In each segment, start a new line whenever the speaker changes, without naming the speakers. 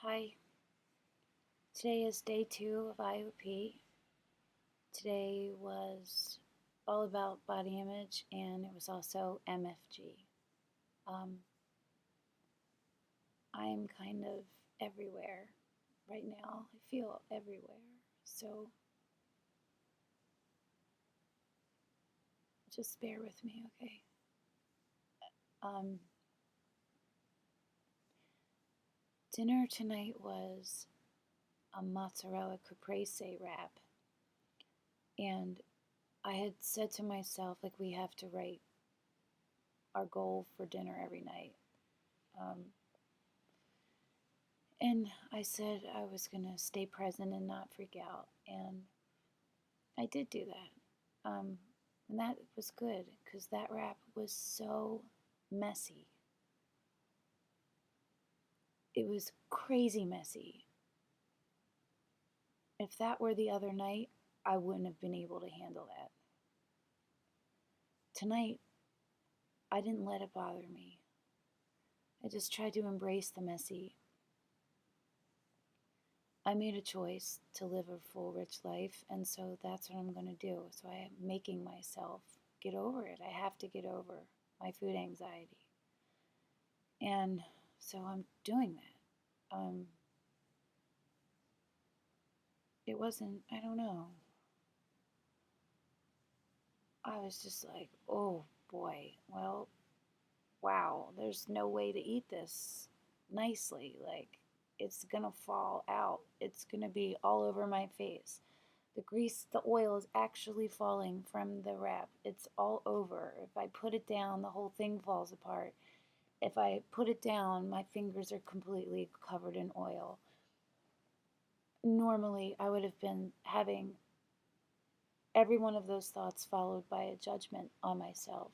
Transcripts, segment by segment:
Hi, today is day 2 of IOP. Today was all about body image and it was also MFG. Um, I'm kind of everywhere right now. I feel everywhere. So just bear with me, okay? Um, Dinner tonight was a mozzarella caprese wrap. And I had said to myself, like, we have to write our goal for dinner every night. Um, And I said I was going to stay present and not freak out. And I did do that. And that was good because that rap was so messy. It was crazy messy. If that were the other night, I wouldn't have been able to handle that. Tonight, I didn't let it bother me. I just tried to embrace the messy. I made a choice to live a full, rich life, and so that's what I'm going to do. So I am making myself get over it. I have to get over my food anxiety. And so I'm doing that. It wasn't, I don't know. I was just like, oh boy, well, wow, there's no way to eat this nicely. Like, it's gonna fall out, it's gonna be all over my face. The grease, the oil is actually falling from the wrap. It's all over. If I put it down, the whole thing falls apart. If I put it down, my fingers are completely covered in oil. Normally, I would have been having every one of those thoughts followed by a judgment on myself.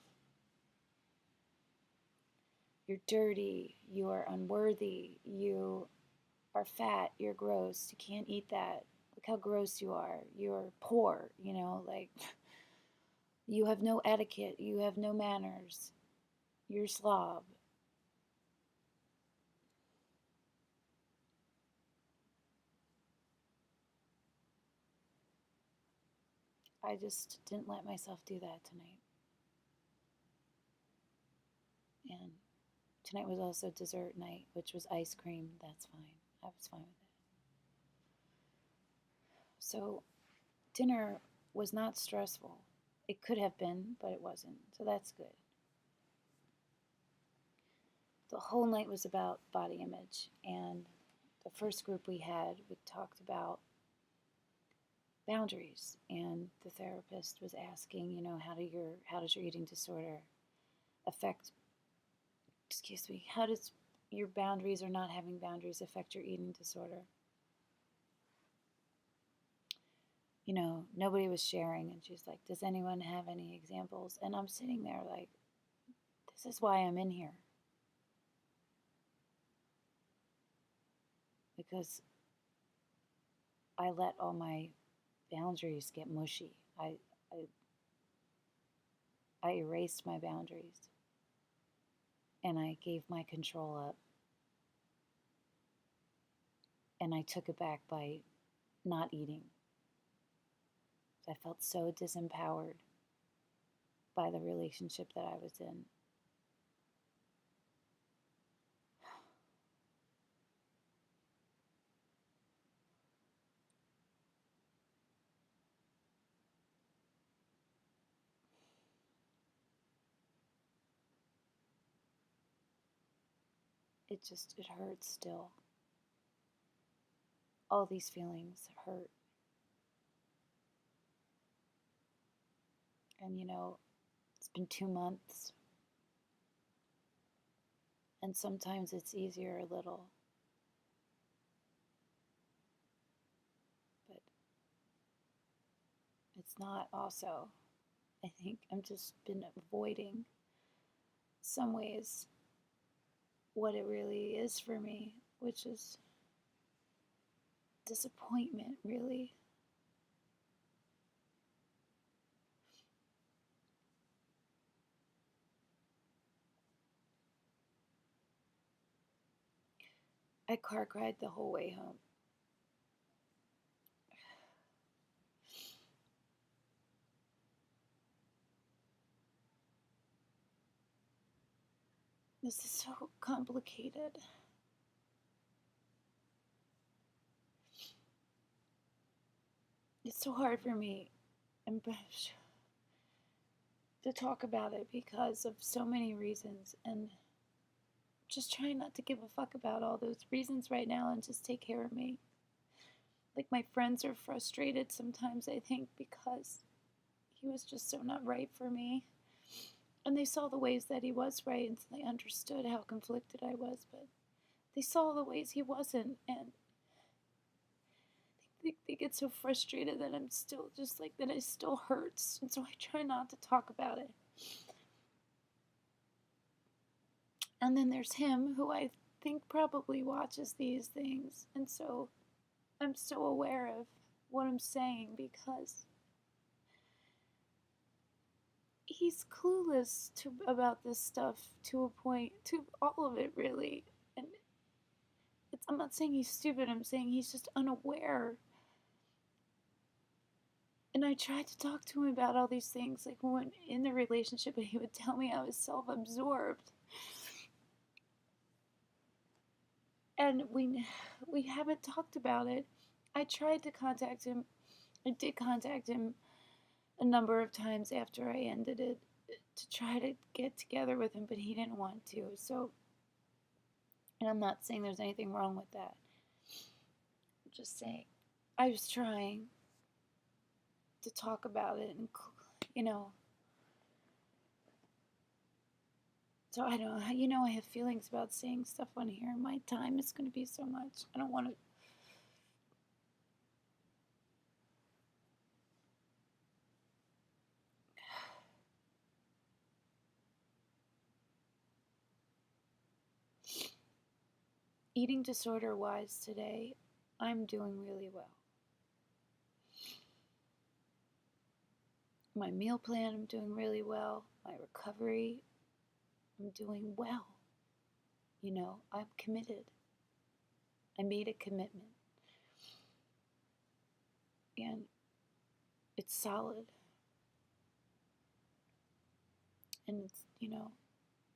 You're dirty, you are unworthy, you are fat, you're gross, you can't eat that. Look how gross you are. You're poor, like you have no etiquette, you have no manners, you're a slob. I just didn't let myself do that tonight. And tonight was also dessert night, which was ice cream. That's fine. I was fine with it. So dinner was not stressful. It could have been, but it wasn't. So that's good. The whole night was about body image. And the first group we talked about boundaries. And the therapist was asking, how does your eating disorder affect, excuse me, how does your boundaries or not having boundaries affect your eating disorder? Nobody was sharing. And she's like, does anyone have any examples? And I'm sitting there like, this is why I'm in here. Because I let all my boundaries get mushy. I erased my boundaries and I gave my control up and I took it back by not eating. I felt so disempowered by the relationship that I was in. It hurts still. All these feelings hurt. And it's been 2 months. And sometimes it's easier a little. But it's not also. I think I'm just been avoiding some ways what it really is for me, which is disappointment, really. I car cried the whole way home. This is so complicated. It's so hard for me to talk about it because of so many reasons, and just trying not to give a fuck about all those reasons right now and just take care of me. Like, my friends are frustrated sometimes, I think, because he was just so not right for me. And they saw the ways that he was right, and so they understood how conflicted I was, but they saw the ways he wasn't, and they get so frustrated that I'm still just like, that it still hurts, and so I try not to talk about it. And then there's him, who I think probably watches these things, and so I'm so aware of what I'm saying because he's clueless about this stuff to a point, to all of it really. And I'm not saying he's stupid, I'm saying he's just unaware. And I tried to talk to him about all these things, like when in the relationship, and he would tell me I was self-absorbed. And we haven't talked about it. I tried to contact him. I did contact him a number of times after I ended it to try to get together with him, but he didn't want to. So, and I'm not saying there's anything wrong with that. I'm just saying I was trying to talk about it, and you know, so I don't know. You know, I have feelings about saying stuff on here. My time is going to be so much. I don't want to. Eating disorder wise today, I'm doing really well. My meal plan, I'm doing really well. My recovery, I'm doing well. You know, I'm committed. I made a commitment. And it's solid. And it's, you know,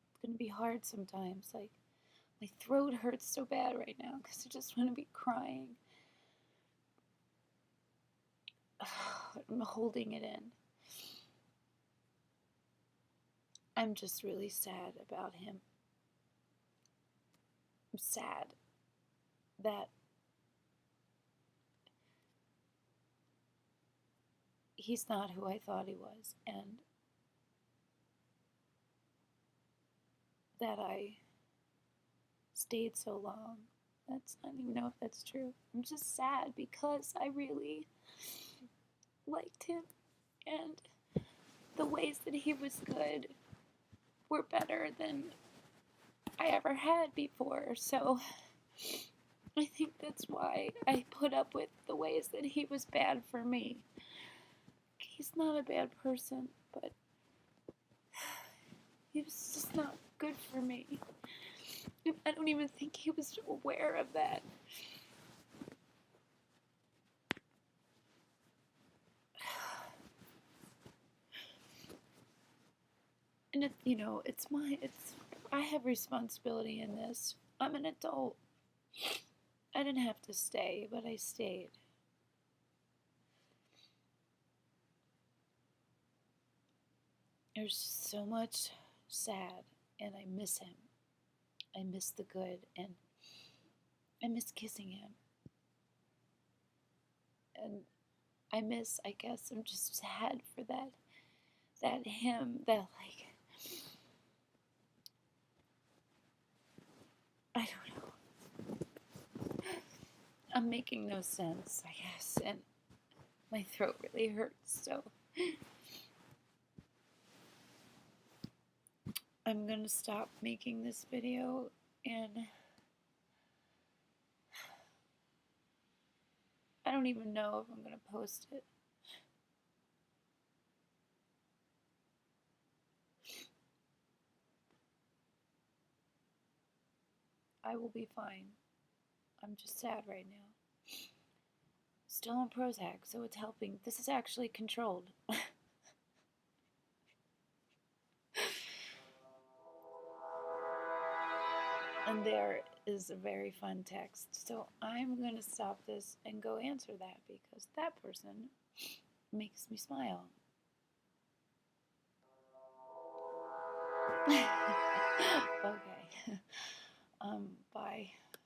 it's going to be hard sometimes. Like, my throat hurts so bad right now because I just want to be crying. I'm holding it in. I'm just really sad about him. I'm sad that he's not who I thought he was, and that I stayed so long. I don't even know if that's true. I'm just sad because I really liked him, and the ways that he was good were better than I ever had before. So I think that's why I put up with the ways that he was bad for me. He's not a bad person, but he was just not good for me. I don't even think he was aware of that. And you know, I have responsibility in this. I'm an adult. I didn't have to stay, but I stayed. There's so much sad, and I miss him. I miss the good, and I miss kissing him. And I guess I'm just sad for that him, that, like, I don't know. I'm making no sense, I guess, and my throat really hurts, so I'm gonna stop making this video, and I don't even know if I'm gonna post it. I will be fine. I'm just sad right now. Still on Prozac, so it's helping. This is actually controlled. And there is a very fun text. So I'm going to stop this and go answer that because that person makes me smile. Okay.